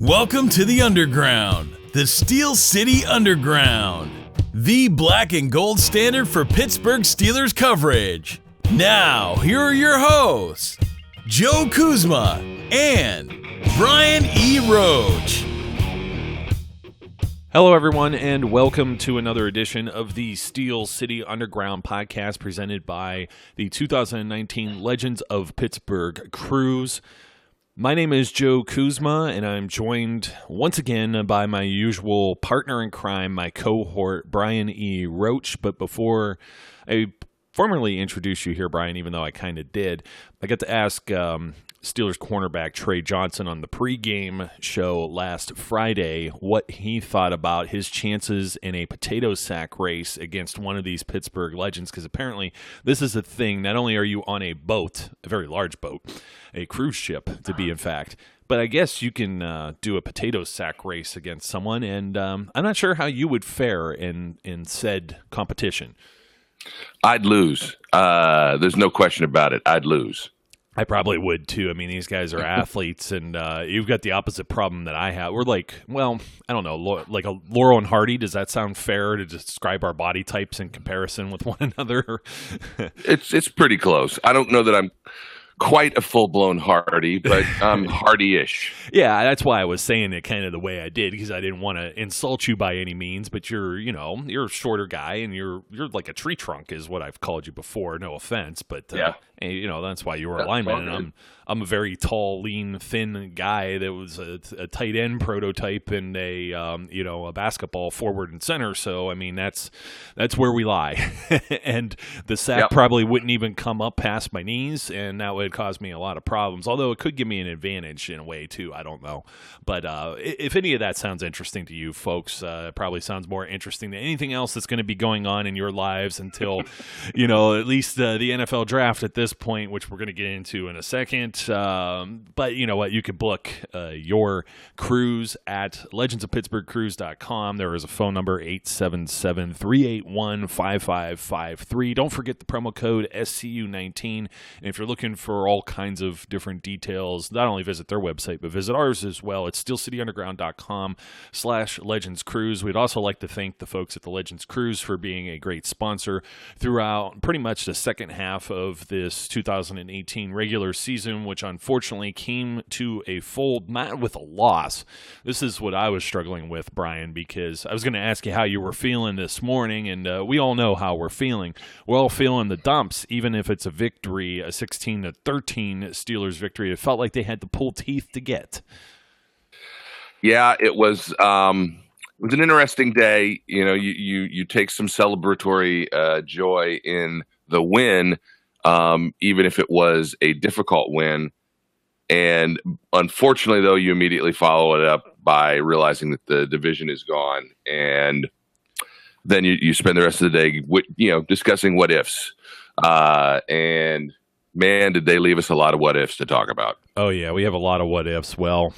Welcome to the Underground, the Steel City Underground, the black and gold standard for Pittsburgh Steelers coverage. Now, here are your hosts, Joe Kuzma and Brian E. Roach. Hello, everyone, and welcome to another edition of the Steel City Underground podcast presented by the 2019 Legends of Pittsburgh Cruise. My name is Joe Kuzma, and I'm joined once again by my usual partner in crime, my cohort, Brian E. Roach. But before I formally introduce you here, Brian, even though I kind of did, I got to ask Steelers cornerback Trey Johnson on the pregame show last Friday what he thought about his chances in a potato sack race against one of these Pittsburgh legends, because apparently this is a thing. Not only are you on a boat, a very large boat, a cruise ship to be in fact, but I guess you can do a potato sack race against someone, and I'm not sure how you would fare in said competition. I'd lose. There's no question about it. I'd lose. I probably would too. I mean, these guys are athletes, and you've got the opposite problem that I have. We're like, well, I don't know, like a Laurel and Hardy. Does that sound fair to describe our body types in comparison with one another? It's pretty close. I don't know that I'm quite a full-blown Hardy, but I'm Hardy-ish. Yeah, that's why I was saying it kind of the way I did, because I didn't want to insult you by any means, but you're a shorter guy, and you're like a tree trunk is what I've called you before. No offense, but yeah. That's why you were a lineman, and I'm a very tall, lean, thin guy that was a tight end prototype and a basketball forward and center. So I mean that's where we lie, and the sack probably wouldn't even come up past my knees, and that would cause me a lot of problems. Although it could give me an advantage in a way too. I don't know, but if any of that sounds interesting to you folks, it probably sounds more interesting than anything else that's going to be going on in your lives until at least the NFL draft at this point, which we're going to get into in a second. But you know what? You can book your cruise at legendsofpittsburghcruise.com. There is a phone number, 877-381-5553. Don't forget the promo code SCU19. And if you're looking for all kinds of different details, not only visit their website, but visit ours as well. It's steelcityunderground.com/legendscruise. We'd also like to thank the folks at the Legends Cruise for being a great sponsor throughout pretty much the second half of this 2018 regular season, which unfortunately came to a fold, not with a loss. This is what I was struggling with, Brian, because I was going to ask you how you were feeling this morning, and we all know how we're feeling. We're all feeling the dumps, even if it's a victory, a 16-13 Steelers victory. It felt like they had to pull teeth to get. Yeah, it was an interesting day. You take some celebratory joy in the win, even if it was a difficult win. And unfortunately, though, you immediately follow it up by realizing that the division is gone. And then you spend the rest of the day, discussing what ifs. And man, did they leave us a lot of what ifs to talk about. Oh, yeah, we have a lot of what ifs. Well,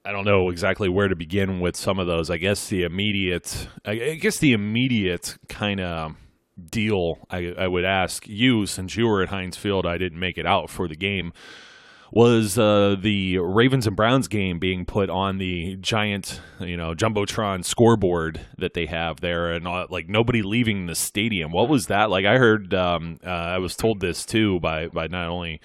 I don't know exactly where to begin with some of those. I guess the immediate kind of deal I would ask you, since you were at Heinz Field, I didn't make it out for the game, was the Ravens and Browns game being put on the giant, Jumbotron scoreboard that they have there, and like nobody leaving the stadium. What was that like? I heard, I was told this too by not only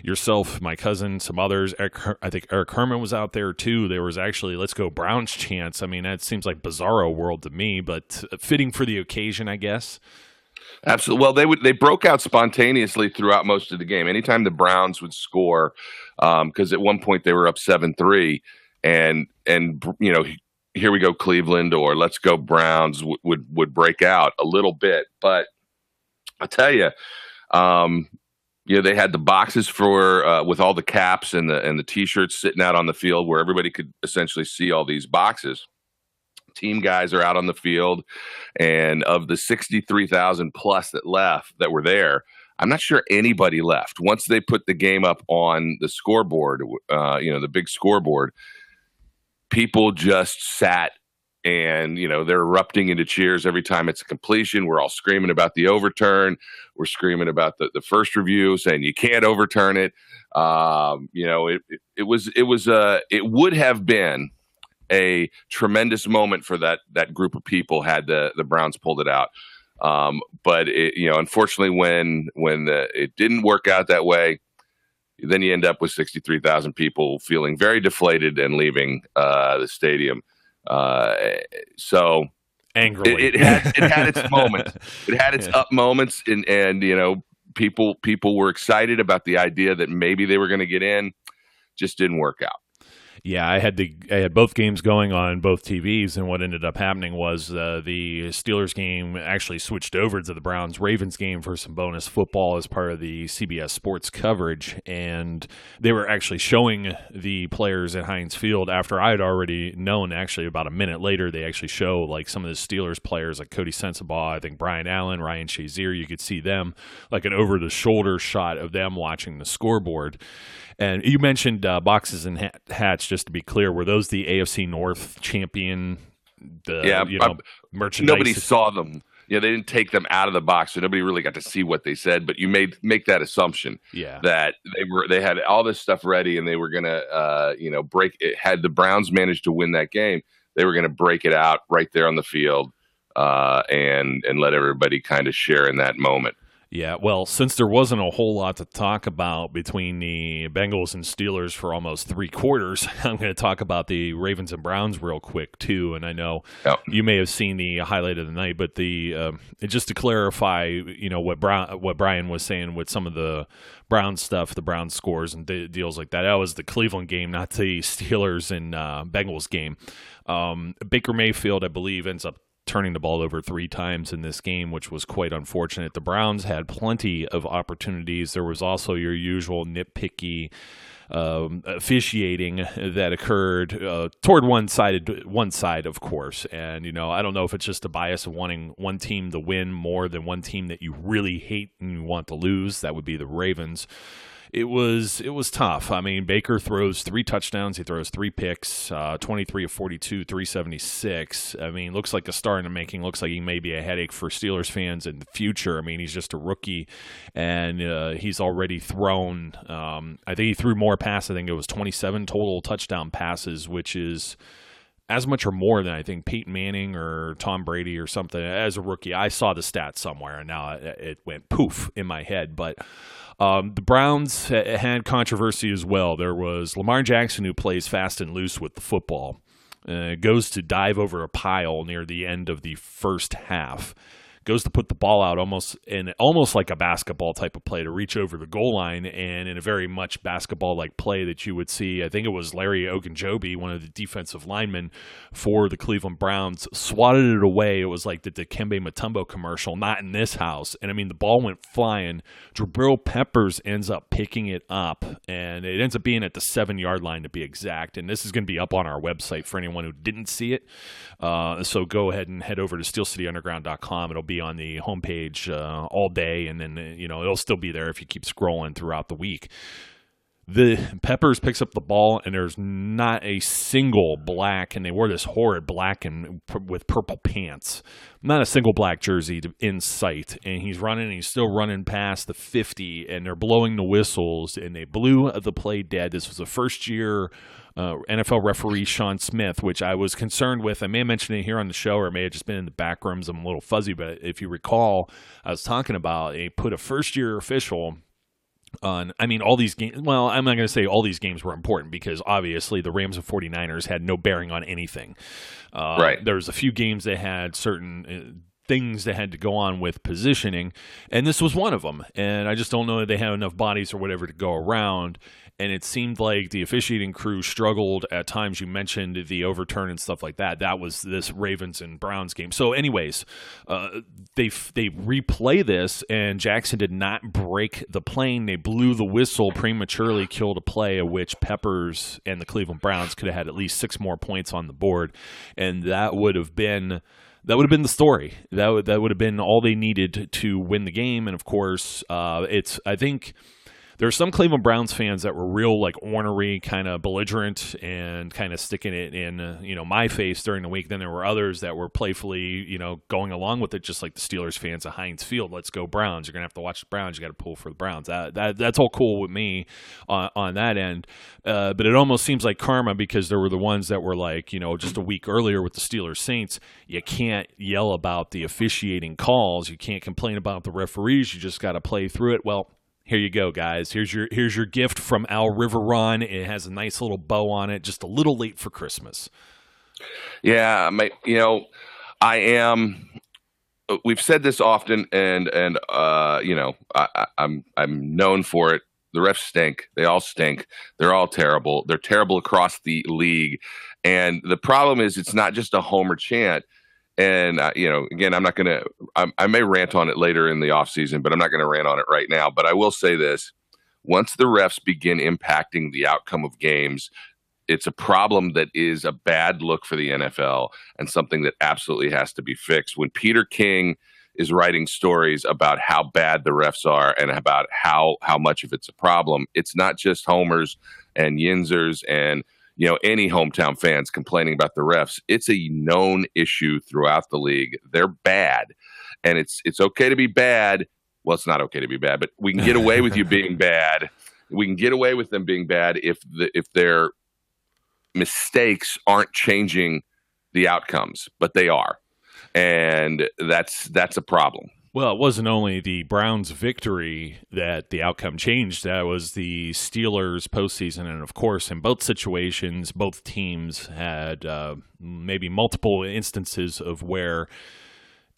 yourself, my cousin, some others. I think Eric Herman was out there too. There was actually "Let's Go Browns" chants. I mean, that seems like bizarro world to me, but fitting for the occasion, I guess. Absolutely. Well, they broke out spontaneously throughout most of the game. Anytime the Browns would score, because at one point they were up 7-3, and here we go Cleveland, or let's go Browns would break out a little bit. But I tell you, they had the boxes for with all the caps and the T-shirts sitting out on the field where everybody could essentially see all these boxes. Team guys are out on the field, and of the 63,000 plus that were there, I'm not sure anybody left. Once they put the game up on the scoreboard, the big scoreboard, people just sat, and they're erupting into cheers every time it's a completion. We're all screaming about the overturn. We're screaming about the first review, saying you can't overturn it. It would have been a tremendous moment for that group of people had the Browns pulled it out. But unfortunately, when it didn't work out that way, then you end up with 63,000 people feeling very deflated and leaving the stadium. So angrily, it had its moments. It had its up moments, and people were excited about the idea that maybe they were going to get in. Just didn't work out. Yeah, I had both games going on both TVs, and what ended up happening was the Steelers game actually switched over to the Browns-Ravens game for some bonus football as part of the CBS Sports coverage, and they were actually showing the players at Heinz Field after I had already known. Actually, about a minute later, they actually show like some of the Steelers players, like Cody Sensabaugh, I think Brian Allen, Ryan Shazier. You could see them, like an over-the-shoulder shot of them watching the scoreboard. And you mentioned boxes and hats, just to be clear. Were those the AFC North champion? Merchandise? Nobody saw them. They didn't take them out of the box, so nobody really got to see what they said. But you make that assumption that they had all this stuff ready, and they were going to break it. Had the Browns managed to win that game, they were going to break it out right there on the field and let everybody kind of share in that moment. Yeah, well, since there wasn't a whole lot to talk about between the Bengals and Steelers for almost 3 quarters, I'm going to talk about the Ravens and Browns real quick, too. And I know you may have seen the highlight of the night, but just to clarify, what Brian was saying with some of the Browns stuff, the Browns scores and deals like that, that was the Cleveland game, not the Steelers and Bengals game. Baker Mayfield, I believe, ends up turning the ball over 3 times in this game, which was quite unfortunate. The Browns had plenty of opportunities. There was also your usual nitpicky officiating that occurred toward one side, of course. And, I don't know if it's just a bias of wanting one team to win more than one team that you really hate and you want to lose. That would be the Ravens. It was tough. I mean, Baker throws 3 touchdowns. He throws 3 picks, 23 of 42, 376. I mean, looks like a star in the making. Looks like he may be a headache for Steelers fans in the future. I mean, he's just a rookie, and he's already thrown, I think he threw more passes. I think it was 27 total touchdown passes, which is as much or more than I think Peyton Manning or Tom Brady or something as a rookie. I saw the stats somewhere, and now it went poof in my head, but the Browns had controversy as well. There was Lamar Jackson, who plays fast and loose with the football, goes to dive over a pile near the end of the first half, goes to put the ball out almost like a basketball type of play to reach over the goal line, and in a very much basketball-like play that you would see, I think it was Larry Ogunjobi, one of the defensive linemen for the Cleveland Browns, swatted it away. It was like the Dikembe Mutombo commercial, not in this house. And, I mean, the ball went flying. Jabril Peppers ends up picking it up, and it ends up being at the 7-yard line to be exact. And this is going to be up on our website for anyone who didn't see it. So go ahead and head over to steelcityunderground.com. It'll be on the homepage all day, and then it'll still be there if you keep scrolling throughout the week. The Peppers picks up the ball, and there's not a single black, and they wore this horrid black and with purple pants, not a single black jersey in sight, and he's still running past the 50, and they're blowing the whistles, and they blew the play dead. This was the first year NFL referee Sean Smith, which I was concerned with. I may have mentioned it here on the show, or it may have just been in the back rooms. I'm a little fuzzy, but if you recall, I was talking about they put a first-year official on, all these games. Well, I'm not going to say all these games were important because obviously the Rams and 49ers had no bearing on anything. Right. There was a few games that had certain things that had to go on with positioning, and this was one of them. And I just don't know that they had enough bodies or whatever to go around. And it seemed like the officiating crew struggled at times. You mentioned the overturn and stuff like that. That was this Ravens and Browns game. So anyways, they replay this, and Jackson did not break the plane. They blew the whistle, prematurely killed a play, of which Peppers and the Cleveland Browns could have had at least 6 more points on the board. And that would have been the story. That would have been all they needed to win the game. And, of course, I think there's some Cleveland Browns fans that were real like ornery, kind of belligerent, and kind of sticking it in my face during the week. Then there were others that were playfully going along with it, just like the Steelers fans at Heinz Field. Let's go Browns! You're gonna have to watch the Browns. You got to pull for the Browns. That's all cool with me on that end. But it almost seems like karma, because there were the ones that were like just a week earlier with the Steelers Saints. You can't yell about the officiating calls. You can't complain about the referees. You just got to play through it. Well, here you go, guys. Here's your gift from Al Riveron. It has a nice little bow on it, just a little late for Christmas. Yeah, I am. We've said this often, and I'm known for it. The refs stink. They all stink. They're all terrible. They're terrible across the league. And the problem is, it's not just a homer chant. And, again, I'm not going to – I may rant on it later in the offseason, but I'm not going to rant on it right now. But I will say this. Once the refs begin impacting the outcome of games, it's a problem that is a bad look for the NFL and something that absolutely has to be fixed. When Peter King is writing stories about how bad the refs are and about how much of it's a problem, it's not just homers and yinzers and any hometown fans complaining about the refs. It's a known issue throughout the league. They're bad, and it's okay to be bad. Well, it's not okay to be bad, but we can get away with you being bad. We can get away with them being bad if their mistakes aren't changing the outcomes, but they are, and that's a problem. Well, it wasn't only the Browns' victory that the outcome changed. That was the Steelers' postseason. And, of course, in both situations, both teams had maybe multiple instances of where,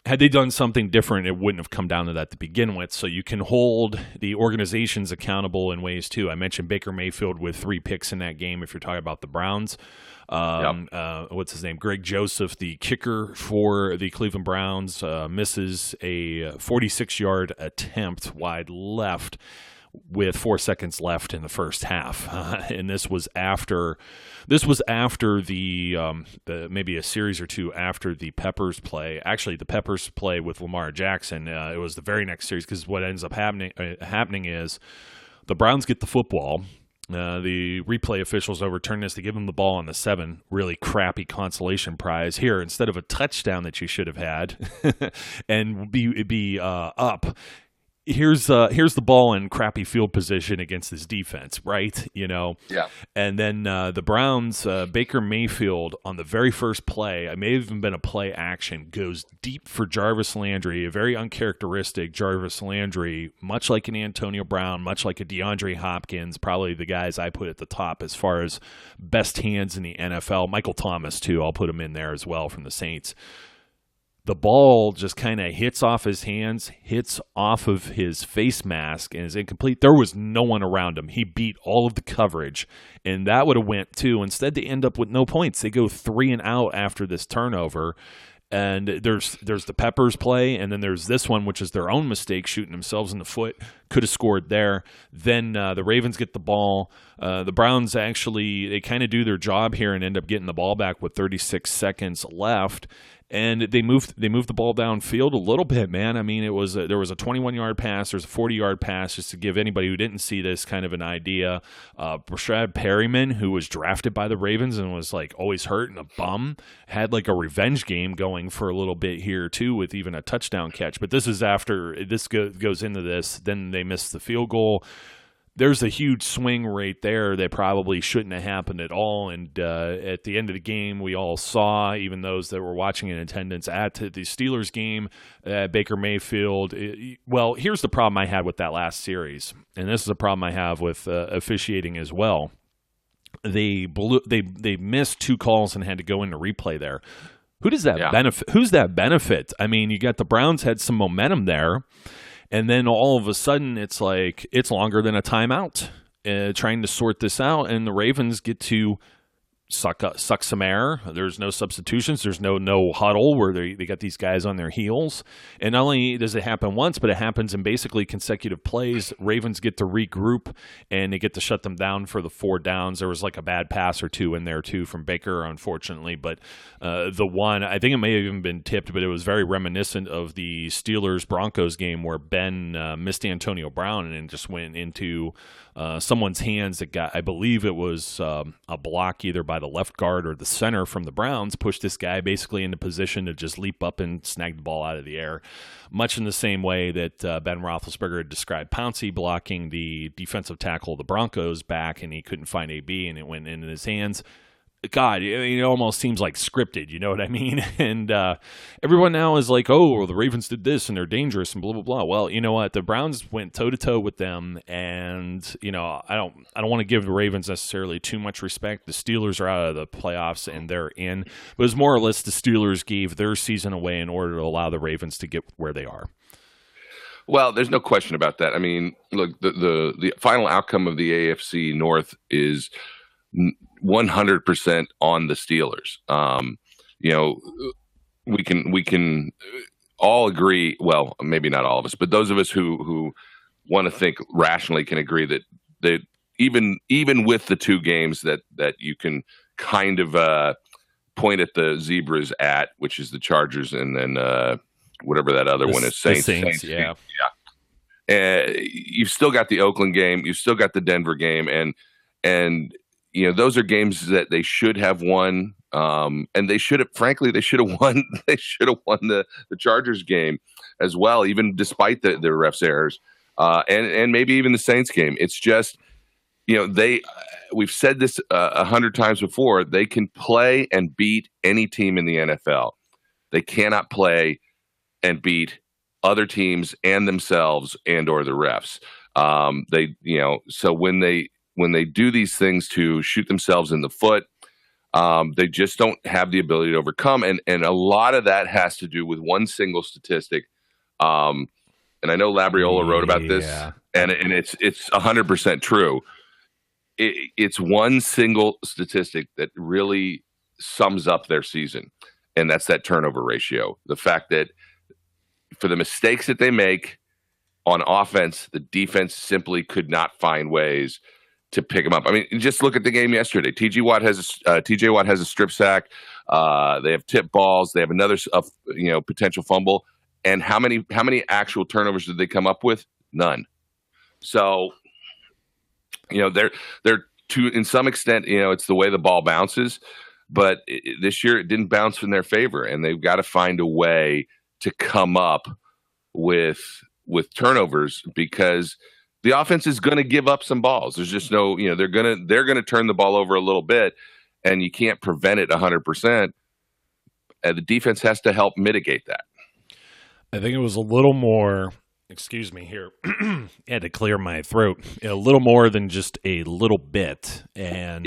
had they done something different, it wouldn't have come down to that to begin with. So you can hold the organizations accountable in ways, too. I mentioned Baker Mayfield with 3 picks in that game, if you're talking about the Browns. What's his name? Greg Joseph, the kicker for the Cleveland Browns, misses a 46-yard attempt wide left with 4 seconds left in the first half, and this was after the maybe a series or two after the Peppers play. Actually, the Peppers play with Lamar Jackson. It was the very next series, because what ends up happening is the Browns get the football. The replay officials overturn this. They give them the ball on the 7. Really crappy consolation prize here. Instead of a touchdown that you should have had and be up, here's the ball in crappy field position against this defense, right? Yeah. And then the Browns, Baker Mayfield on the very first play, it may have even been a play action, goes deep for Jarvis Landry, a very uncharacteristic Jarvis Landry, much like an Antonio Brown, much like a DeAndre Hopkins, probably the guys I put at the top as far as best hands in the NFL. Michael Thomas, too, I'll put him in there as well from the Saints. The ball just kind of hits off his hands, hits off of his face mask, and is incomplete. There was no one around him. He beat all of the coverage, and that would have went too. Instead, they end up with no points. They go 3 and out after this turnover, and there's the Peppers play, and then there's this one, which is their own mistake, shooting themselves in the foot. Could have scored there. Then the Ravens get the ball. The Browns actually, they kind of do their job here and end up getting the ball back with 36 seconds left. And they moved the ball downfield a little bit, man. I mean, there was a 21-yard pass, there's a 40-yard pass, just to give anybody who didn't see this kind of an idea. Brashad Perryman, who was drafted by the Ravens and was like always hurt and a bum, had like a revenge game going for a little bit here too, with even a touchdown catch. But this is after this goes into this. Then they missed the field goal. There's a huge swing right there that probably shouldn't have happened at all. And at the end of the game, we all saw, even those that were watching in attendance at the Steelers game, Baker Mayfield. Well, here's the problem I had with that last series, and this is a problem I have with officiating as well. They missed 2 calls and had to go into replay there. Who does that benefit? Who's that benefit? I mean, you got the Browns had some momentum there. And then all of a sudden, it's like it's longer than a timeout trying to sort this out. And the Ravens get to suck some air. There's no substitutions. There's no huddle where they got these guys on their heels. And not only does it happen once, but it happens in basically consecutive plays. Ravens get to regroup, and they get to shut them down for the 4 downs. There was like a bad pass or 2 in there, too, from Baker, unfortunately. But the one, I think it may have even been tipped, but it was very reminiscent of the Steelers-Broncos game where Ben missed Antonio Brown and just went into someone's hands that got, I believe it was a block either by the left guard or the center from the Browns, pushed this guy basically into position to just leap up and snag the ball out of the air, much in the same way that Ben Roethlisberger had described Pouncey blocking the defensive tackle of the Broncos back, and he couldn't find AB, and it went into his hands. God, it almost seems like scripted, you know what I mean? And everyone now is like, oh, well, the Ravens did this, and they're dangerous, and blah, blah, blah. Well, you know what? The Browns went toe-to-toe with them, and, I don't want to give the Ravens necessarily too much respect. The Steelers are out of the playoffs, and they're in. But it was more or less the Steelers gave their season away in order to allow the Ravens to get where they are. Well, there's no question about that. I mean, look, the final outcome of the AFC North is 100% on the Steelers. We can all agree. Well, maybe not all of us, but those of us who want to think rationally can agree that even with the 2 games that you can kind of point at the zebras at, which is the Chargers and then whatever that other one is, Saints. Yeah. You've still got the Oakland game. You've still got the Denver game, and those are games that they should have won, and they should have won. They should have won the Chargers game as well, even despite the refs' errors, and maybe even the Saints game. It's just, we've said this 100 times before. They can play and beat any team in the NFL. They cannot play and beat other teams and themselves and or the refs. So when they do these things to shoot themselves in the foot, they just don't have the ability to overcome. And a lot of that has to do with one single statistic. And I know Labriola wrote about this, and it's 100% true. It's one single statistic that really sums up their season, and that's that turnover ratio. The fact that for the mistakes that they make on offense, the defense simply could not find ways to pick him up. I mean, just look at the game yesterday. TJ Watt has a strip sack. They have tip balls. They have another, potential fumble. And how many actual turnovers did they come up with? None. So, they're to, in some extent, it's the way the ball bounces. But this year it didn't bounce in their favor, and they've got to find a way to come up with turnovers, because the offense is going to give up some balls. There's just no, they're going to turn the ball over a little bit, and you can't prevent it 100%. And the defense has to help mitigate that. I think it was a little more, excuse me here, I had to clear my throat, a little more than just a little bit. And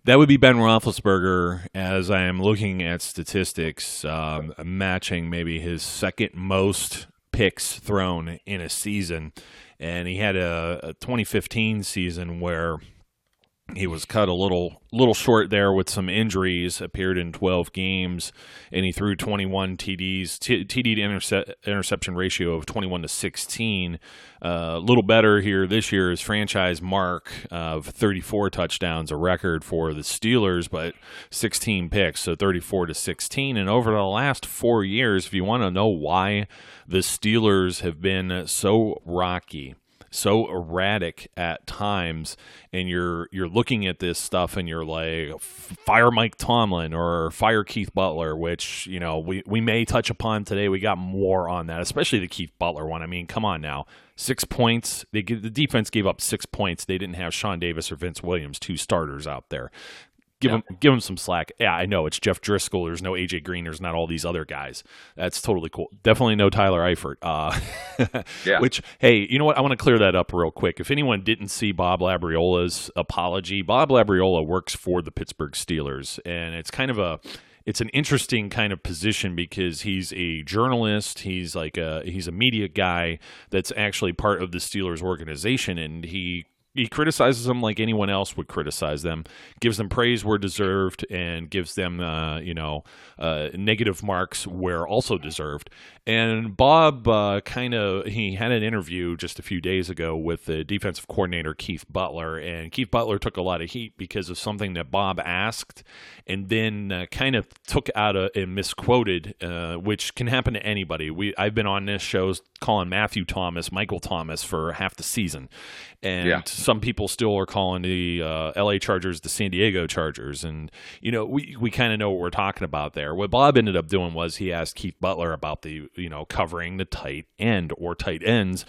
that would be Ben Roethlisberger, as I am looking at statistics, matching maybe his second most picks thrown in a season. And he had a 2015 season where he was cut a little short there with some injuries, appeared in 12 games, and he threw 21 TDs, TD to interception ratio of 21-16. A little better here this year, his franchise mark of 34 touchdowns, a record for the Steelers, but 16 picks, so 34-16. And over the last 4 years, if you want to know why the Steelers have been so rocky, so erratic at times, and you're looking at this stuff and you're like, fire Mike Tomlin or fire Keith Butler, which, we may touch upon today. We got more on that, especially the Keith Butler one. I mean, come on now. 6 points. The defense gave up 6 points. They didn't have Sean Davis or Vince Williams, 2 starters out there. Give him some slack. Yeah, I know. It's Jeff Driscoll. There's no A.J. Green. There's not all these other guys. That's totally cool. Definitely no Tyler Eifert. Which, hey, you know what? I want to clear that up real quick. If anyone didn't see Bob Labriola's apology, Bob Labriola works for the Pittsburgh Steelers, and it's an interesting kind of position because he's a journalist. He's a media guy that's actually part of the Steelers organization, and he He criticizes them like anyone else would criticize them, gives them praise where deserved, and gives them, negative marks where also deserved. And Bob he had an interview just a few days ago with the defensive coordinator, Keith Butler, and Keith Butler took a lot of heat because of something that Bob asked and then kind of took out and misquoted, which can happen to anybody. I've been on this show calling Matthew Thomas, Michael Thomas for half the season. And some people still are calling the LA Chargers the San Diego Chargers. And, we kind of know what we're talking about there. What Bob ended up doing was he asked Keith Butler about the, covering the tight end or tight ends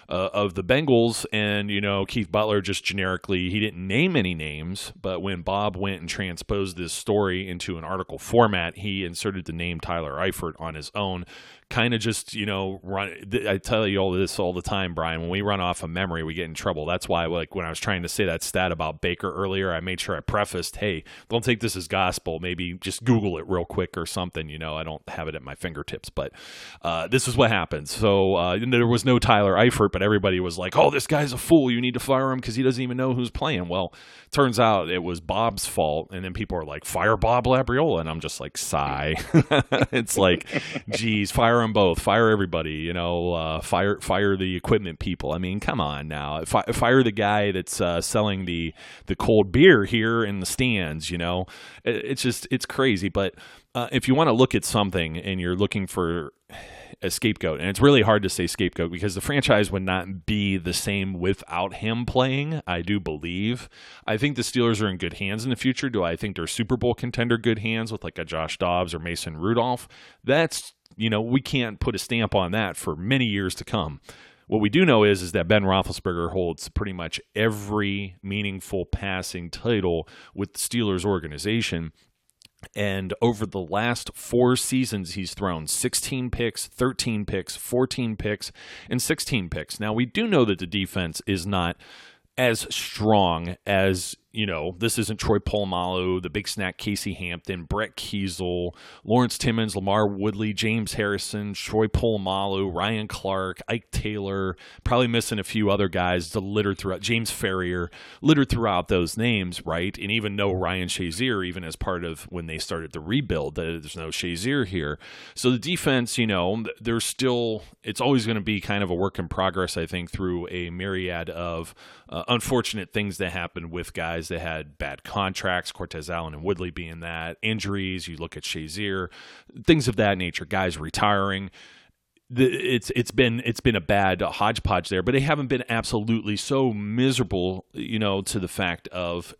of the Bengals. And, Keith Butler just generically, he didn't name any names, but when Bob went and transposed this story into an article format, he inserted the name Tyler Eifert on his own. Kind of just, run. I tell you all this all the time, Brian. When we run off of memory, we get in trouble. That's why, when I was trying to say that stat about Baker earlier, I made sure I prefaced, hey, don't take this as gospel. Maybe just Google it real quick or something. I don't have it at my fingertips. But this is what happened. So there was no Tyler Eifert, but everybody was like, oh, this guy's a fool. You need to fire him because he doesn't even know who's playing. Well, turns out it was Bob's fault. And then people are like, fire Bob Labriola. And I'm just like, sigh. It's like, geez, fire them both. Fire everybody, fire the equipment people. I mean, come on now. Fire the guy that's selling the cold beer here in the stands, It's crazy. But if you want to look at something and you're looking for a scapegoat, and it's really hard to say scapegoat because the franchise would not be the same without him playing, I do believe. I think the Steelers are in good hands in the future. Do I think they're Super Bowl contender good hands with like a Josh Dobbs or Mason Rudolph? That's, we can't put a stamp on that for many years to come. What we do know is that Ben Roethlisberger holds pretty much every meaningful passing title with the Steelers organization. And over the last 4 seasons, he's thrown 16 picks, 13 picks, 14 picks, and 16 picks. Now, we do know that the defense is not as strong as, this isn't Troy Polamalu, the Big Snack Casey Hampton, Brett Kiesel, Lawrence Timmons, Lamar Woodley, James Harrison, Troy Polamalu, Ryan Clark, Ike Taylor, probably missing a few other guys littered throughout, James Ferrier, littered throughout those names, right? And even no Ryan Shazier, even as part of when they started the rebuild, there's no Shazier here. So the defense, there's still, it's always going to be kind of a work in progress, I think, through a myriad of unfortunate things that happened with guys that had bad contracts, Cortez Allen and Woodley being that, injuries, you look at Shazier, things of that nature, guys retiring. It's been a bad hodgepodge there, but they haven't been absolutely so miserable, to the fact of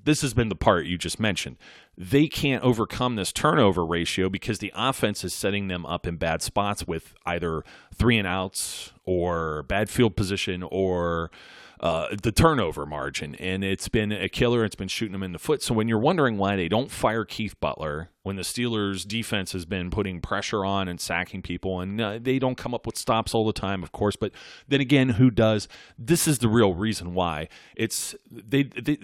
this has been the part you just mentioned. They can't overcome this turnover ratio because the offense is setting them up in bad spots with either 3 and outs or bad field position or the turnover margin, and it's been a killer. It's been shooting them in the foot. So when you're wondering why they don't fire Keith Butler when the Steelers defense has been putting pressure on and sacking people, and they don't come up with stops all the time, of course, but then again, who does? This is the real reason why. It's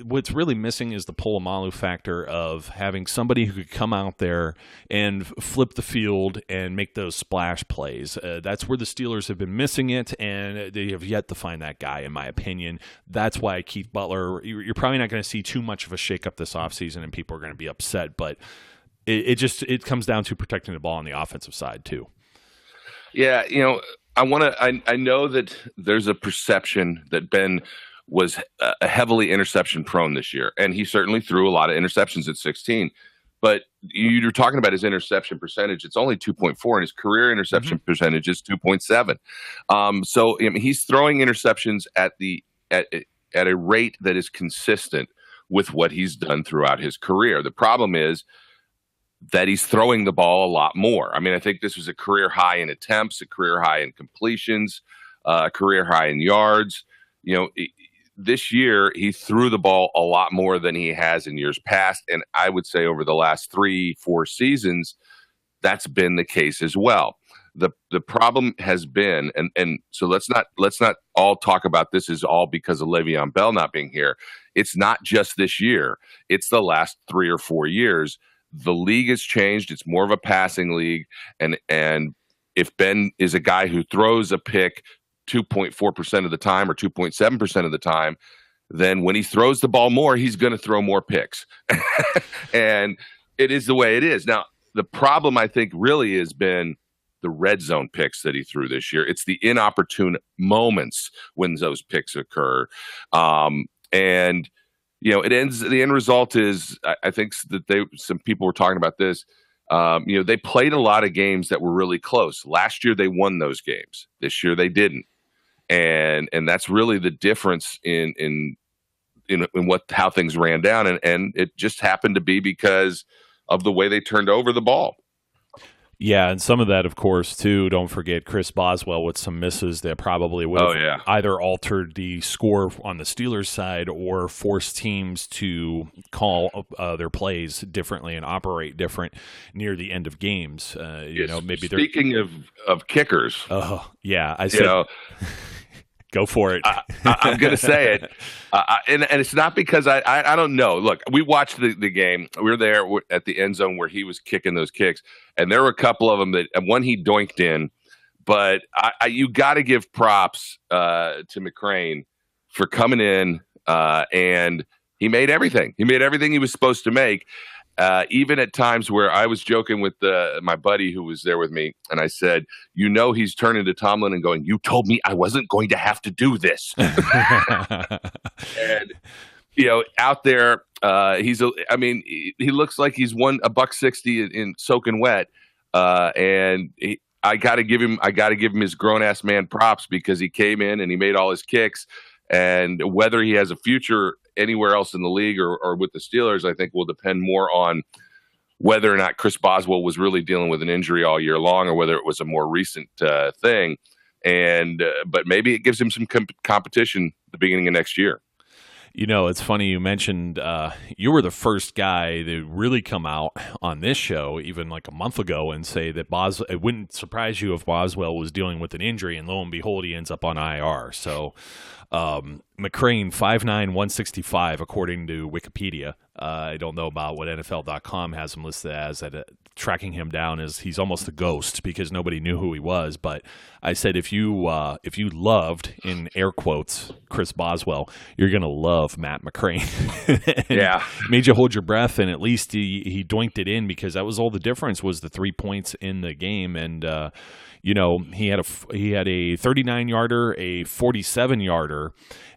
what's really missing is the Polamalu factor of having somebody who could come out there and flip the field and make those splash plays. That's where the Steelers have been missing it, and they have yet to find that guy, in my opinion. That's why Keith Butler, you're probably not going to see too much of a shakeup this offseason, and people are going to be upset, but it comes down to protecting the ball on the offensive side too. Yeah, I know that there's a perception that Ben was heavily interception prone this year, and he certainly threw a lot of interceptions at 16. But you're talking about his interception percentage; it's only 2.4, and his career interception percentage is 2.7. So he's throwing interceptions at a rate that is consistent with what he's done throughout his career. The problem is that he's throwing the ball a lot more. I mean, I think this was a career high in attempts, a career high in completions, a career high in yards. This year he threw the ball a lot more than he has in years past, and I would say over the last 3-4 seasons, that's been the case as well. The problem has been, and so let's not all talk about this is all because of Le'Veon Bell not being here. It's not just this year; it's the last 3 or 4 years. The league has changed. It's more of a passing league. And if Ben is a guy who throws a pick 2.4% of the time or 2.7% of the time, then when he throws the ball more, he's going to throw more picks. And it is the way it is. Now, the problem, I think, really has been the red zone picks that he threw this year. It's the inopportune moments when those picks occur. And, the end result is, I think that some people were talking about this. They played a lot of games that were really close. Last year, they won those games. This year, they didn't. And that's really the difference in how things ran down. And it just happened to be because of the way they turned over the ball. Yeah, and some of that, of course, too, don't forget Chris Boswell with some misses that probably would have either altered the score on the Steelers side or forced teams to call their plays differently and operate different near the end of games. Maybe speaking of kickers. Oh, yeah, I said go for it. I'm going to say it. And it's not because I don't know. Look, we watched the game. We were there at the end zone where he was kicking those kicks. And there were a couple of them that one he doinked in. But you got to give props to McCrane for coming in. And he made everything. He made everything he was supposed to make. Even at times where I was joking with my buddy who was there with me, and I said, he's turning to Tomlin and going, "You told me I wasn't going to have to do this." And out there, he looks like he's won $160 in soaking wet, and I got to give him his grown ass man props because he came in and he made all his kicks, and whether he has a future anywhere else in the league or with the Steelers, I think will depend more on whether or not Chris Boswell was really dealing with an injury all year long or whether it was a more recent thing. But maybe it gives him some competition at the beginning of next year. It's funny you mentioned you were the first guy to really come out on this show even like a month ago and say that it wouldn't surprise you if Boswell was dealing with an injury, and lo and behold, he ends up on IR. So McCrane, 5'9", 165, according to Wikipedia. I don't know about what NFL.com has him listed as. Tracking him down as he's almost a ghost because nobody knew who he was. But I said if you loved, in air quotes, Chris Boswell, you're going to love Matt McCrane. Yeah. Made you hold your breath, and at least he doinked it in because that was all the difference was the 3 points in the game. And he had a 39-yarder, a 47-yarder,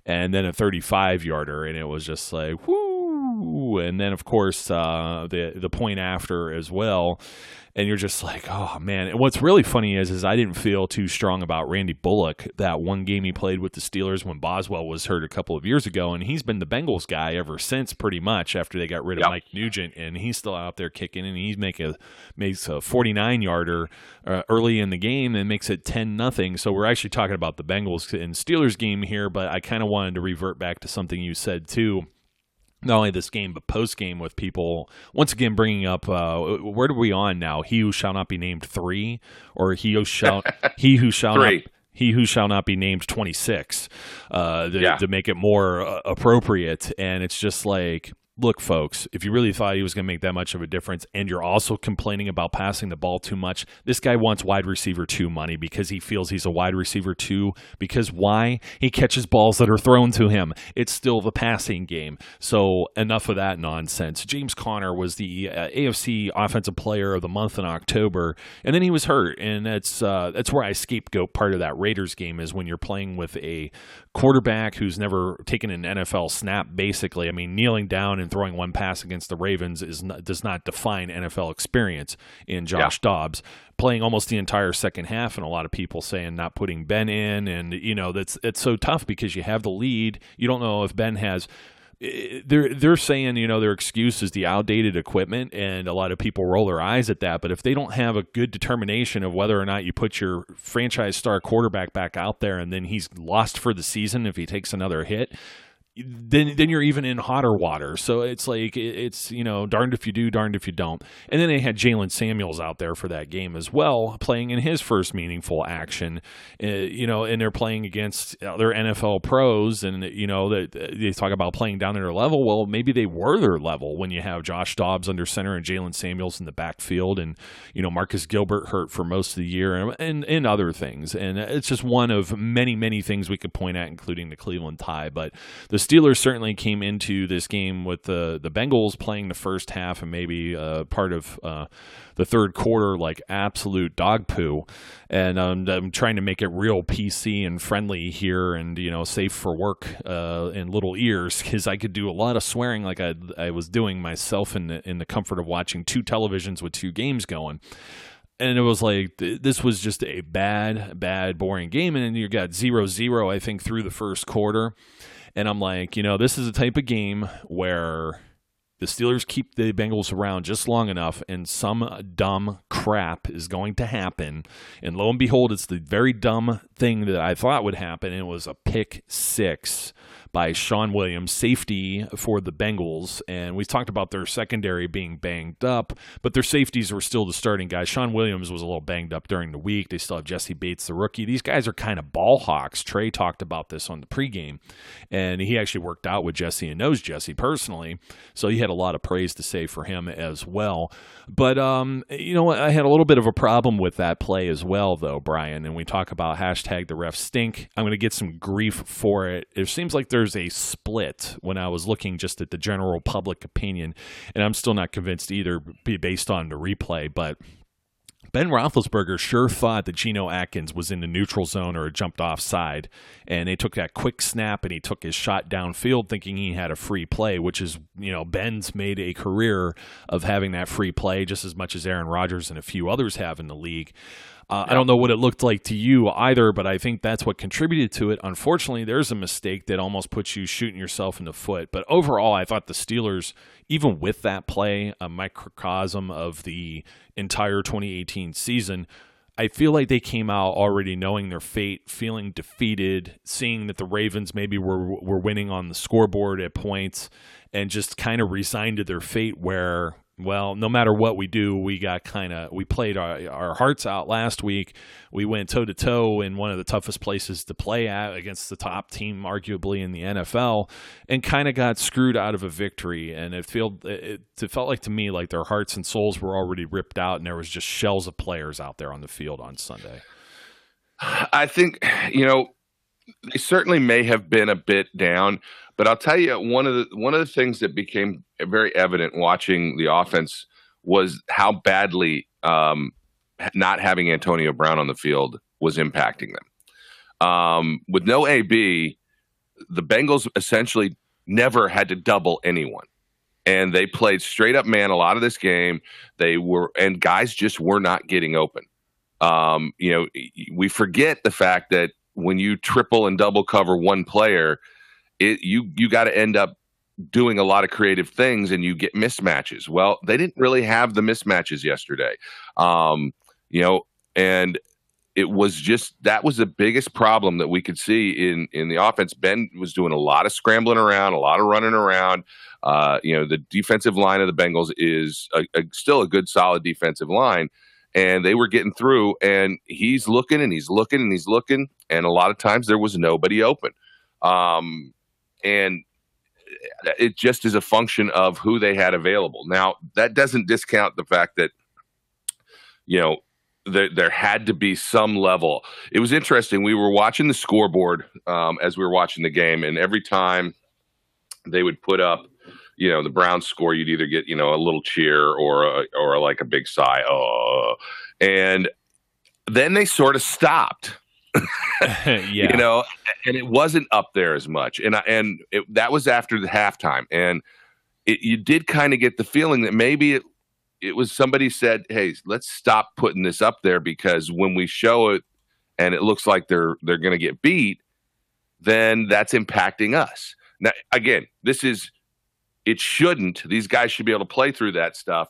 and then a 35-yarder, and it was just like, whoo. And then, of course, the point after as well. And you're just like, oh, man. And what's really funny is I didn't feel too strong about Randy Bullock, that one game he played with the Steelers when Boswell was hurt a couple of years ago. And he's been the Bengals guy ever since, pretty much, after they got rid of Mike Nugent. And he's still out there kicking, and he makes a 49-yarder early in the game and makes it 10-0. So we're actually talking about the Bengals and Steelers game here, but I kind of wanted to revert back to something you said, too. Not only this game, but post-game with people, once again, bringing up, where are we on now? He who shall not be named 3, or he who shall not be named 26, to make it more appropriate. And it's just like, look, folks, if you really thought he was going to make that much of a difference and you're also complaining about passing the ball too much, this guy wants wide receiver 2 money because he feels he's a wide receiver 2. Because why? He catches balls that are thrown to him. It's still the passing game. So enough of that nonsense. James Conner was the AFC Offensive Player of the Month in October, and then he was hurt. And that's where I scapegoat part of that Raiders game is when you're playing with a quarterback who's never taken an NFL snap, basically. I mean, kneeling down and throwing one pass against the Ravens does not define NFL experience in Josh Dobbs. Playing almost the entire second half, and a lot of people saying not putting Ben in, and it's so tough because you have the lead. You don't know if Ben has. They're saying their excuse is the outdated equipment, and a lot of people roll their eyes at that. But if they don't have a good determination of whether or not you put your franchise star quarterback back out there, and then he's lost for the season if he takes another hit, then you're even in hotter water. So it's like, it's, darned if you do, darned if you don't. And then they had Jalen Samuels out there for that game as well, playing in his first meaningful action, and they're playing against other NFL pros, and, they talk about playing down to their level. Well, maybe they were their level when you have Josh Dobbs under center and Jalen Samuels in the backfield, and, Marcus Gilbert hurt for most of the year, and other things. And it's just one of many, many things we could point at, including the Cleveland tie. But the Steelers certainly came into this game with the Bengals playing the first half and maybe part of the third quarter like absolute dog poo. And I'm trying to make it real PC and friendly here and, safe for work and little ears, because I could do a lot of swearing like I was doing myself in the comfort of watching two televisions with two games going. And it was like, this was just a bad, boring game. And then you got 0-0, I think, through the first quarter. And I'm like, this is a type of game where the Steelers keep the Bengals around just long enough and some dumb crap is going to happen. And lo and behold, it's the very dumb thing that I thought would happen. And it was a pick six by Sean Williams, safety for the Bengals. And we talked about their secondary being banged up, but their safeties were still the starting guys. Sean Williams was a little banged up during the week. They still have Jesse Bates, the rookie. These guys are kind of ball hawks. Trey talked about this on the pregame, and he actually worked out with Jesse and knows Jesse personally, so he had a lot of praise to say for him as well. But, I had a little bit of a problem with that play as well, though, Brian, and we talk about hashtag the refs stink. I'm going to get some grief for it. It seems like there's a split when I was looking just at the general public opinion, and I'm still not convinced either based on the replay, but Ben Roethlisberger sure thought that Geno Atkins was in the neutral zone or jumped offside, and they took that quick snap and he took his shot downfield thinking he had a free play, which is, Ben's made a career of having that free play just as much as Aaron Rodgers and a few others have in the league. I don't know what it looked like to you either, but I think that's what contributed to it. Unfortunately, there's a mistake that almost puts you shooting yourself in the foot. But overall, I thought the Steelers, even with that play, a microcosm of the entire 2018 season, I feel like they came out already knowing their fate, feeling defeated, seeing that the Ravens maybe were winning on the scoreboard at points, and just kind of resigned to their fate where, well, no matter what we do, we played our hearts out last week. We went toe-to-toe in one of the toughest places to play at against the top team, arguably, in the NFL, and kind of got screwed out of a victory. And it felt like to me like their hearts and souls were already ripped out, and there was just shells of players out there on the field on Sunday. I think, they certainly may have been a bit down, but I'll tell you, one of the things that became very evident watching the offense was how badly not having Antonio Brown on the field was impacting them. With no AB, the Bengals essentially never had to double anyone, and they played straight up man a lot of this game. And guys just were not getting open. We forget the fact that when you triple and double cover one player, you got to end up doing a lot of creative things and you get mismatches. Well, they didn't really have the mismatches yesterday. And it was that was the biggest problem that we could see in the offense. Ben was doing a lot of scrambling around, a lot of running around. The defensive line of the Bengals is still a good, solid defensive line. And they were getting through, and he's looking and he's looking and he's looking. And a lot of times there was nobody open. And it just is a function of who they had available. Now, that doesn't discount the fact that, there had to be some level. It was interesting. We were watching the scoreboard as we were watching the game, and every time they would put up, the Browns score, you'd either get, a little cheer or like a big sigh. Oh, and then they sort of stopped. Yeah. And it wasn't up there as much. That was after the halftime. And you did kind of get the feeling that maybe it was somebody said, hey, let's stop putting this up there, because when we show it and it looks like they're going to get beat, then that's impacting us. Now, again, it shouldn't. These guys should be able to play through that stuff.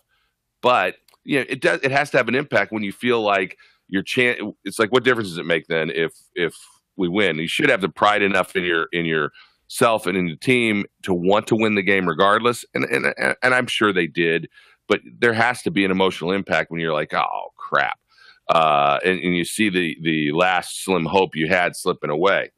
But, it has to have an impact when you feel like your chance. It's like, what difference does it make then if we win? You should have the pride enough in yourself and in the team to want to win the game regardless. And I'm sure they did. But there has to be an emotional impact when you're like, oh, crap. And you see the last slim hope you had slipping away.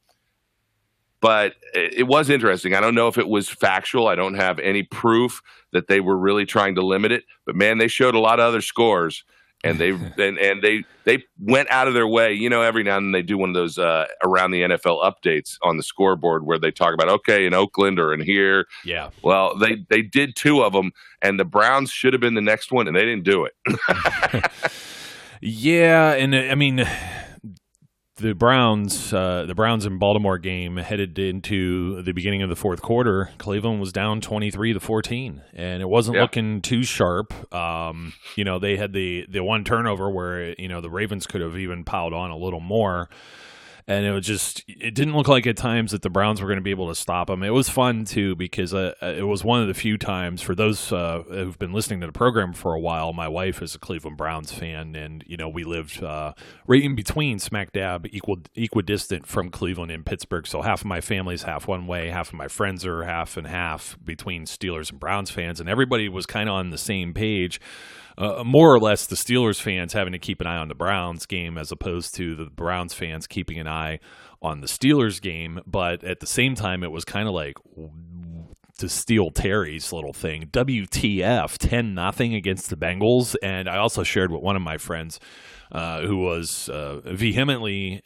But it was interesting. I don't know if it was factual. I don't have any proof that they were really trying to limit it. But, man, they showed a lot of other scores. And they went out of their way. Every now and then they do one of those around the NFL updates on the scoreboard where they talk about, okay, in Oakland or in here. Yeah. Well, they did 2 of them, and the Browns should have been the next one, and they didn't do it. Yeah, and I mean, the Browns and Baltimore game headed into the beginning of the fourth quarter. Cleveland was down 23-14, and it wasn't looking too sharp. They had the one turnover where the Ravens could have even piled on a little more. And it didn't look like at times that the Browns were going to be able to stop them. It was fun, too, because it was one of the few times, for those who've been listening to the program for a while, my wife is a Cleveland Browns fan, and, we lived right in between, smack dab, equidistant from Cleveland and Pittsburgh. So half of my family's half one way, half of my friends are half and half between Steelers and Browns fans, and everybody was kind of on the same page. More or less the Steelers fans having to keep an eye on the Browns game as opposed to the Browns fans keeping an eye on the Steelers game. But at the same time, it was kind of like to steal Terry's little thing. WTF, 10-0 against the Bengals. And I also shared with one of my friends who was vehemently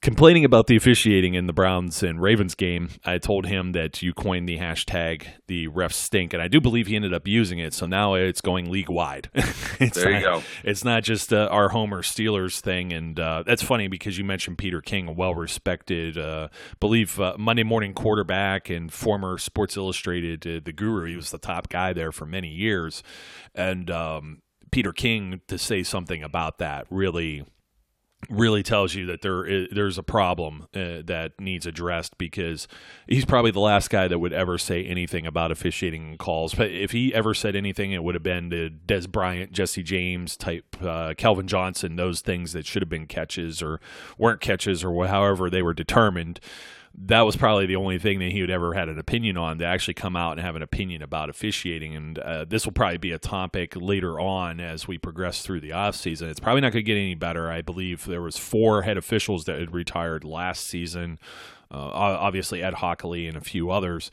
complaining about the officiating in the Browns and Ravens game. I told him that you coined the hashtag the refs stink, and I do believe he ended up using it, so now it's going league-wide. There you go. It's not just our Homer Steelers thing, and that's funny because you mentioned Peter King, a well-respected, believe Monday morning quarterback and former Sports Illustrated, the guru. He was the top guy there for many years, and Peter King to say something about that really tells you that there's a problem that needs addressed, because he's probably the last guy that would ever say anything about officiating calls. But if he ever said anything, it would have been the Des Bryant, Jesse James type, Calvin Johnson, those things that should have been catches or weren't catches or however they were determined. That was probably the only thing that he would ever had an opinion on, to actually come out and have an opinion about officiating. And this will probably be a topic later on as we progress through the offseason. It's probably not going to get any better. I believe there was 4 head officials that had retired last season, obviously Ed Hockley and a few others.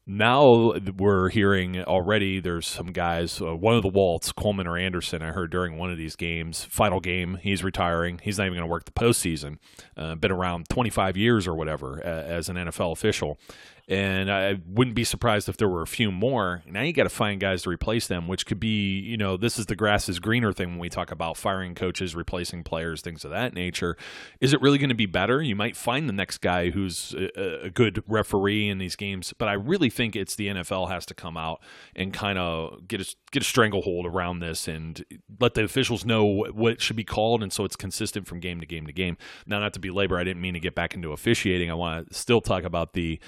Now we're hearing already there's some guys, one of the Waltz, Coleman or Anderson, I heard during one of these games, final game, he's retiring. He's not even going to work the postseason. Been around 25 years or whatever as an NFL official. And I wouldn't be surprised if there were a few more. Now you got to find guys to replace them, which could be, this is the grass is greener thing when we talk about firing coaches, replacing players, things of that nature. Is it really going to be better? You might find the next guy who's a good referee in these games, but I really think it's the NFL has to come out and kind of get a stranglehold around this and let the officials know what it should be called, and so it's consistent from game to game to game. Now, not to belabor, I didn't mean to get back into officiating. I want to still talk about the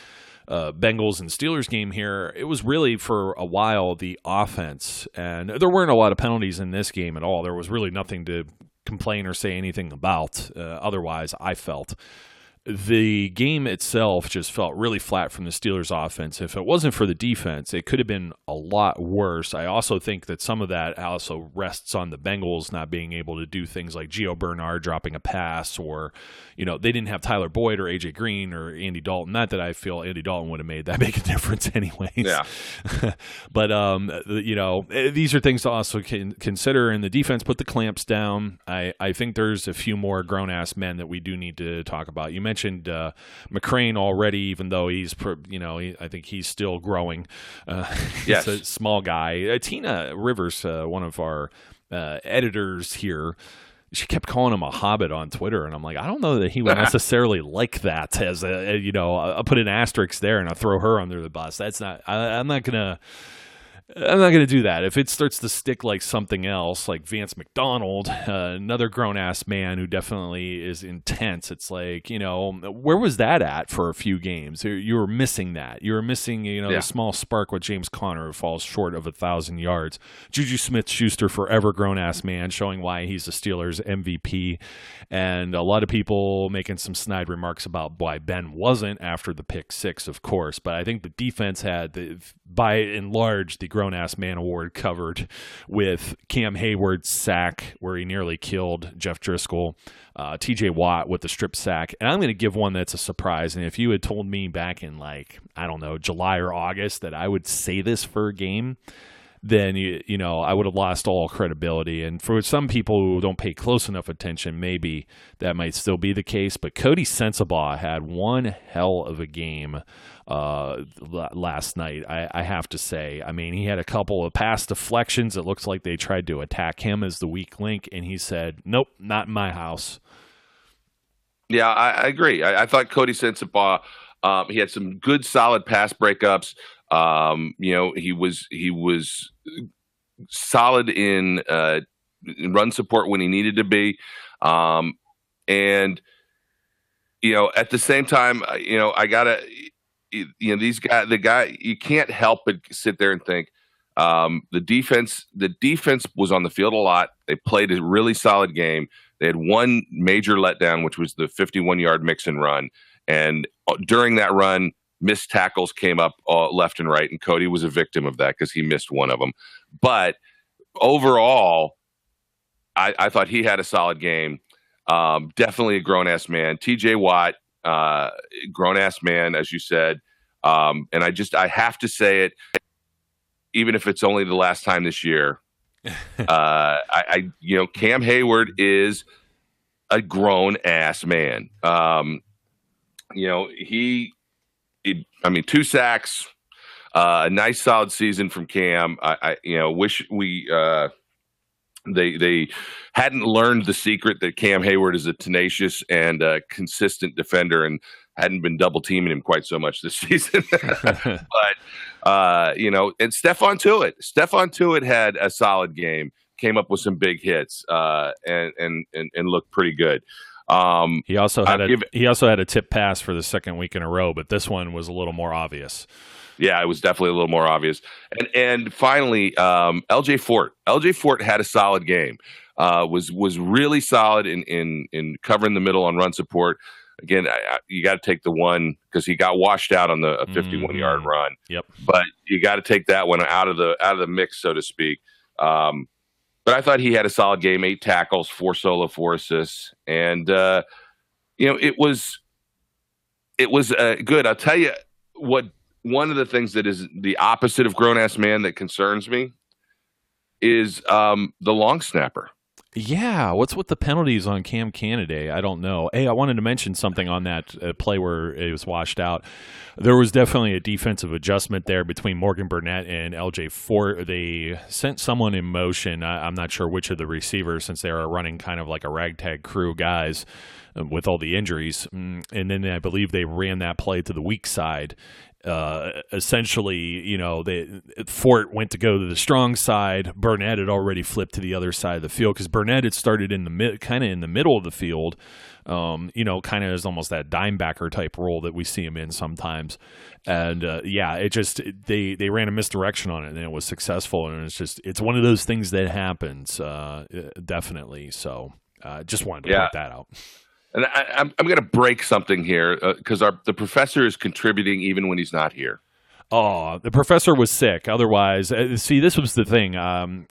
Bengals and Steelers game here. It was really for a while the offense, and there weren't a lot of penalties in this game at all. There was really nothing to complain or say anything about. Otherwise, I felt the game itself just felt really flat from the Steelers offense. If it wasn't for the defense, it could have been a lot worse. I also think that some of that also rests on the Bengals not being able to do things like Gio Bernard dropping a pass, or, they didn't have Tyler Boyd or AJ Green or Andy Dalton. Not that I feel Andy Dalton would have made that big a difference anyways. Yeah. But, these are things to also consider, and the defense put the clamps down. I think there's a few more grown-ass men that we do need to talk about. You mentioned McCrane already, even though he's, I think he's still growing. Yes. He's a small guy. Tina Rivers, one of our editors here, she kept calling him a hobbit on Twitter, and I'm like, I don't know that he would necessarily like that. As I'll put an asterisk there and I'll throw her under the bus. That's not. I'm not gonna do that. If it starts to stick like something else, like Vance McDonald, another grown-ass man who definitely is intense, it's like, where was that at for a few games? You were missing that. You were missing, the small spark with James Conner, who falls short of 1,000 yards. JuJu Smith-Schuster, forever grown-ass man, showing why he's the Steelers MVP. And a lot of people making some snide remarks about why Ben wasn't after the pick 6, of course. But I think the defense had, by and large, the grown-ass man award covered, with Cam Hayward's sack where he nearly killed Jeff Driscoll, TJ Watt with the strip sack. And I'm going to give one that's a surprise. And if you had told me back in July or August that I would say this for a game, then I would have lost all credibility. And for some people who don't pay close enough attention, maybe that might still be the case. But Cody Sensabaugh had one hell of a game last night, I have to say. I mean, he had a couple of pass deflections. It looks like they tried to attack him as the weak link, and he said, "Nope, not in my house." Yeah, I agree. I thought Cody Sensabaugh, he had some good, solid pass breakups. He was solid in run support when he needed to be, and at the same time, I gotta, the guy, you can't help but sit there and think, the defense was on the field a lot. They played a really solid game. They had one major letdown, which was the 51-yard mix and run. And during that run, missed tackles came up left and right, and Cody was a victim of that because he missed one of them. But overall, I thought he had a solid game. Definitely a grown-ass man. TJ Watt, grown-ass man, as you said. And I have to say it, even if it's only the last time this year. Cam Hayward is a grown ass man. 2 sacks, a nice solid season from Cam. I wish they hadn't learned the secret that Cam Hayward is a tenacious and consistent defender and hadn't been double teaming him quite so much this season. But and Stephon Tuitt had a solid game, came up with some big hits, and looked pretty good. He also had a tip pass for the second week in a row, but this one was a little more obvious. Yeah, it was definitely a little more obvious. And finally, LJ Fort. LJ Fort had a solid game. Was really solid in covering the middle on run support. Again, you got to take the one because he got washed out on the 51-yard run. Yep. But you got to take that one out of the mix, so to speak. But I thought he had a solid game: 8 tackles, 4 solo, 4 assists, and it was good. I'll tell you what. One of the things that is the opposite of grown-ass man that concerns me is the long snapper. Yeah, what's with the penalties on Cam Canada? I don't know. Hey, I wanted to mention something on that play where it was washed out. There was definitely a defensive adjustment there between Morgan Burnett and LJ Fort. They sent someone in motion. I'm not sure which of the receivers, since they were running kind of like a ragtag crew guys with all the injuries. And then I believe they ran that play to the weak side. Essentially, Fort went to go to the strong side. Burnett had already flipped to the other side of the field because Burnett had started in the middle of the field. Kind of as almost that dime backer type role that we see him in sometimes. And they ran a misdirection on it, and it was successful. And it's one of those things that happens, definitely. So just wanted to point that out. And I'm going to break something here because the professor is contributing even when he's not here. Oh, the professor was sick. Otherwise, see, this was the thing.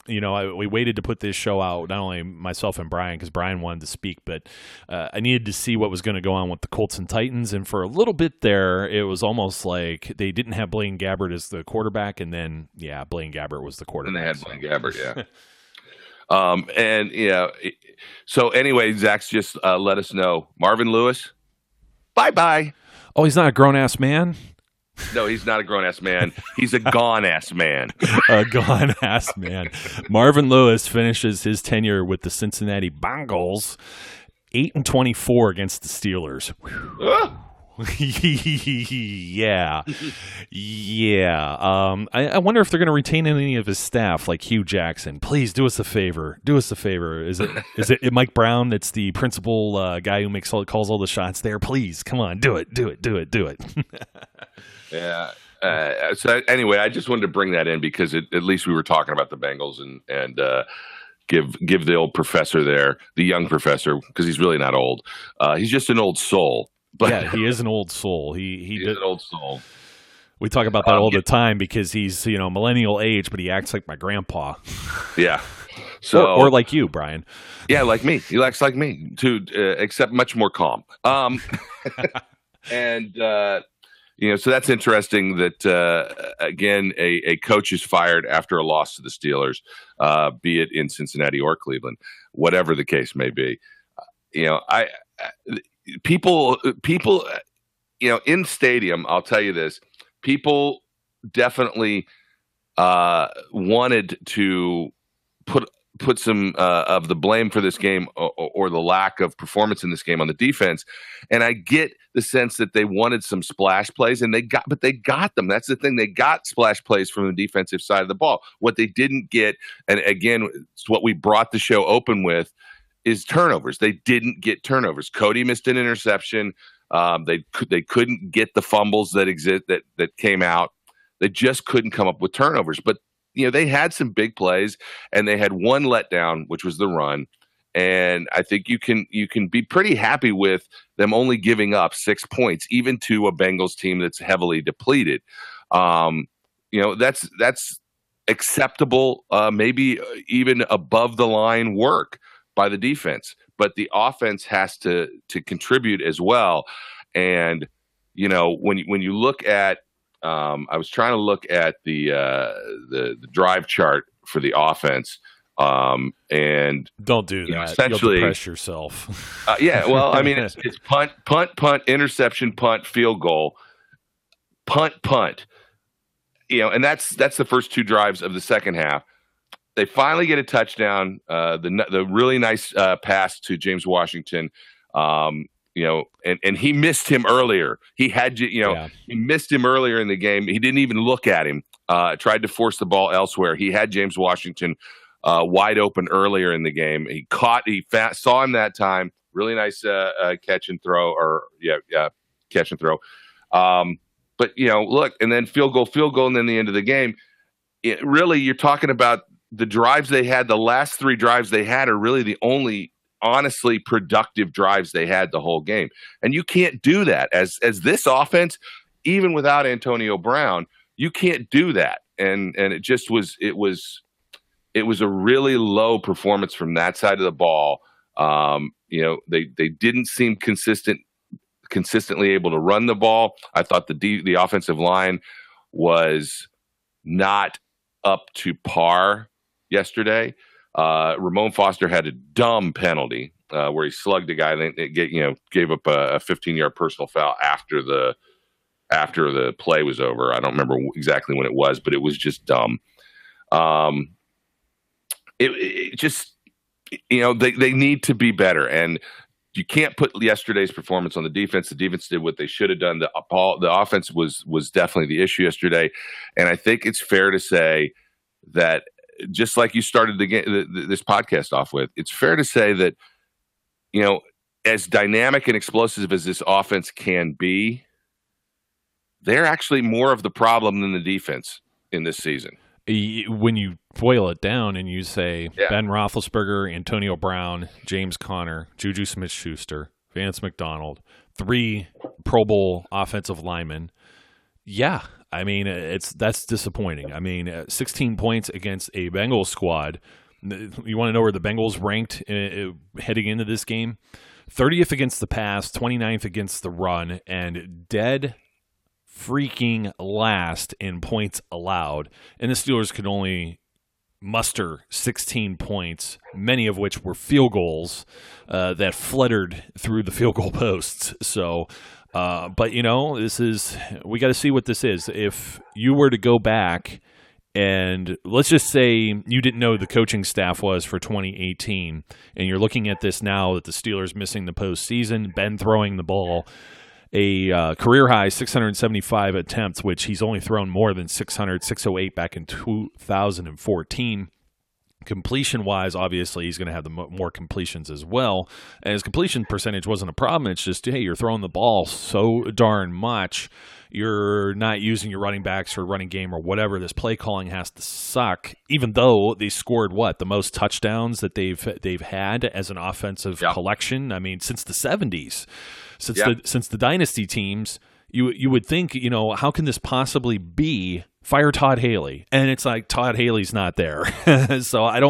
We waited to put this show out, not only myself and Brian, because Brian wanted to speak, but I needed to see what was going to go on with the Colts and Titans. And for a little bit there, it was almost like they didn't have Blaine Gabbert as the quarterback. And then, Blaine Gabbert was the quarterback. And they had Blaine Gabbert, yeah. So anyway, Zach's just let us know. Marvin Lewis, bye-bye. Oh, he's not a grown-ass man? No, he's not a grown-ass man. He's a gone-ass man. A gone-ass man. Marvin Lewis finishes his tenure with the Cincinnati Bengals 8-24 against the Steelers. Yeah. I wonder if they're going to retain any of his staff, like Hugh Jackson. Please do us a favor. Is it Mike Brown that's the principal guy who calls all the shots there? Please, come on, do it. Yeah. So anyway, I just wanted to bring that in because at least we were talking about the Bengals and give the old professor there, the young professor, because he's really not old. He's just an old soul. But yeah, he is an old soul. He is an old soul. We talk about that all the time because he's millennial age, but he acts like my grandpa. Yeah. So or like you, Brian. Yeah, like me. He acts like me too, except much more calm. And So that's interesting that, again, a coach is fired after a loss to the Steelers, be it in Cincinnati or Cleveland, whatever the case may be. People, in stadium, I'll tell you this, people definitely wanted to put some of the blame for this game or the lack of performance in this game on the defense. And I get the sense that they wanted some splash plays, and they got them. That's the thing. They got splash plays from the defensive side of the ball. What they didn't get, and again, it's what we brought the show open with, is turnovers. They didn't get turnovers. Cody missed an interception. They couldn't get the fumbles that came out. They just couldn't come up with turnovers. But they had some big plays, and they had one letdown, which was the run. And I think you can be pretty happy with them only giving up 6 points, even to a Bengals team that's heavily depleted. That's acceptable, maybe even above the line work by the defense. But the offense has to contribute as well. And when you look at, I was trying to look at the drive chart for the offense, and don't do that. Essentially, you'll depress yourself. Well, I mean, it's punt, interception, punt, field goal, punt. And that's the first 2 drives of the second half. They finally get a touchdown. The really nice pass to James Washington. And he missed him earlier. He had, he missed him earlier in the game. He didn't even look at him. Tried to force the ball elsewhere. He had James Washington wide open earlier in the game. He saw him that time. Really nice catch and throw, catch and throw. But look, and then field goal, and then the end of the game. Really, you're talking about the drives they had. The last 3 drives they had are really the only honestly productive drives they had the whole game. And you can't do that as this offense, even without Antonio Brown, you can't do that. And it just was a really low performance from that side of the ball. They didn't seem consistently able to run the ball. I thought the offensive line was not up to par yesterday. Ramon Foster had a dumb penalty where he slugged a guy and gave up a 15-yard personal foul after the play was over. I don't remember exactly when it was, but it was just dumb. It just they need to be better, and you can't put yesterday's performance on the defense. The defense did what they should have done. The offense was definitely the issue yesterday, and I think it's fair to say that, just like you started this podcast off with, it's fair to say that, as dynamic and explosive as this offense can be, they're actually more of the problem than the defense in this season. When you boil it down and you say Ben Roethlisberger, Antonio Brown, James Conner, JuJu Smith-Schuster, Vance McDonald, 3 Pro Bowl offensive linemen, I mean, that's disappointing. I mean, 16 points against a Bengals squad. You want to know where the Bengals ranked heading into this game? 30th against the pass, 29th against the run, and dead freaking last in points allowed. And the Steelers could only muster 16 points, many of which were field goals that fluttered through the field goal posts. So, but we got to see what this is. If you were to go back and let's just say you didn't know who the coaching staff was for 2018, and you're looking at this now that the Steelers missing the postseason, Ben throwing the ball a career high 675 attempts, which he's only thrown more than 608 back in 2014. Completion-wise, obviously, he's going to have the more completions as well. And his completion percentage wasn't a problem. It's just, hey, you're throwing the ball so darn much. You're not using your running backs for running game or whatever. This play calling has to suck, even though they scored, the most touchdowns that they've had as an offensive collection? I mean, since the 70s. Since the Dynasty teams, you would think, how can this possibly be? Fire Todd Haley. And it's like, Todd Haley's not there. So I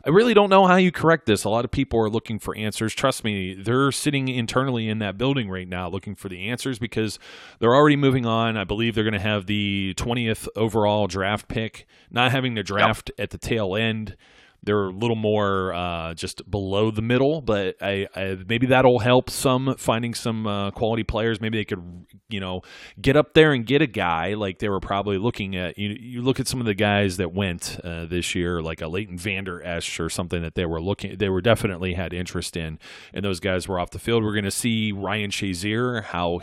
really don't know how you correct this. A lot of people are looking for answers. Trust me, they're sitting internally in that building right now looking for the answers because they're already moving on. I believe they're going to have the 20th overall draft pick, not having the draft at the tail end. They're a little more just below the middle, but maybe that'll help some finding some quality players. Maybe they could, get up there and get a guy like they were probably looking at. You look at some of the guys that went this year, like a Leighton Vander Esch or something that they were definitely had interest in, and those guys were off the field. We're going to see Ryan Shazier, how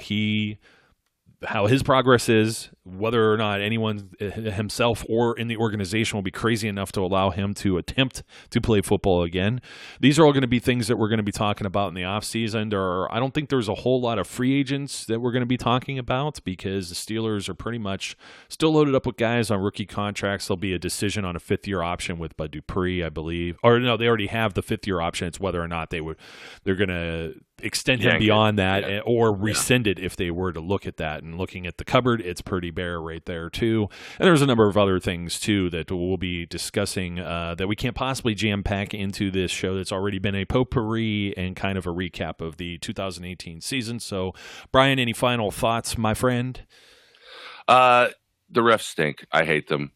his progress is, whether or not anyone himself or in the organization will be crazy enough to allow him to attempt to play football again. These are all going to be things that we're going to be talking about in the offseason. I don't think there's a whole lot of free agents that we're going to be talking about because the Steelers are pretty much still loaded up with guys on rookie contracts. There'll be a decision on a fifth-year option with Bud Dupree, I believe. Or no, they already have the fifth-year option. It's whether or not they're going to extend him beyond that or rescind it if they were to look at that. And looking at the cupboard, it's pretty bare right there too. And there's a number of other things too that we'll be discussing that we can't possibly jam pack into this show that's already been a potpourri and kind of a recap of the 2018 season. So Brian, any final thoughts, my friend? The refs stink. I hate them.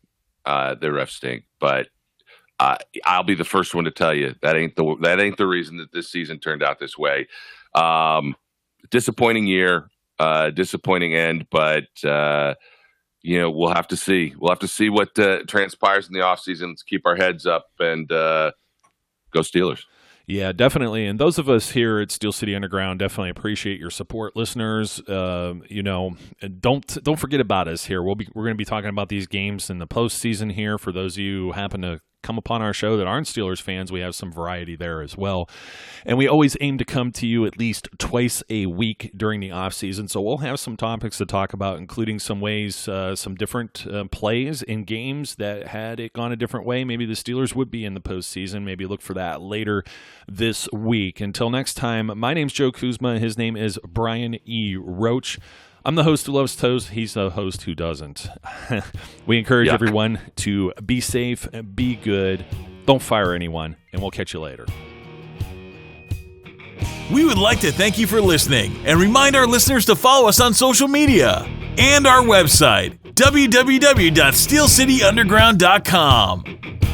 The refs stink, but I'll be the first one to tell you that ain't the reason that this season turned out this way. Disappointing year, disappointing end, but we'll have to see. We'll have to see what transpires in the offseason. Let's keep our heads up and go Steelers. Yeah, definitely. And those of us here at Steel City Underground definitely appreciate your support, listeners. Don't forget about us here. We're going to be talking about these games in the postseason here. For those of you who happen to come upon our show that aren't Steelers fans, we have some variety there as well. And we always aim to come to you at least twice a week during the off season. So we'll have some topics to talk about, including some ways, some different plays in games that had it gone a different way. Maybe the Steelers would be in the postseason. Maybe look for that later this week. Until next time, my name's Joe Kuzma. His name is Brian E. Roach. I'm the host who loves toes. He's the host who doesn't. We encourage everyone to be safe, be good, don't fire anyone, and we'll catch you later. We would like to thank you for listening and remind our listeners to follow us on social media and our website, www.steelcityunderground.com.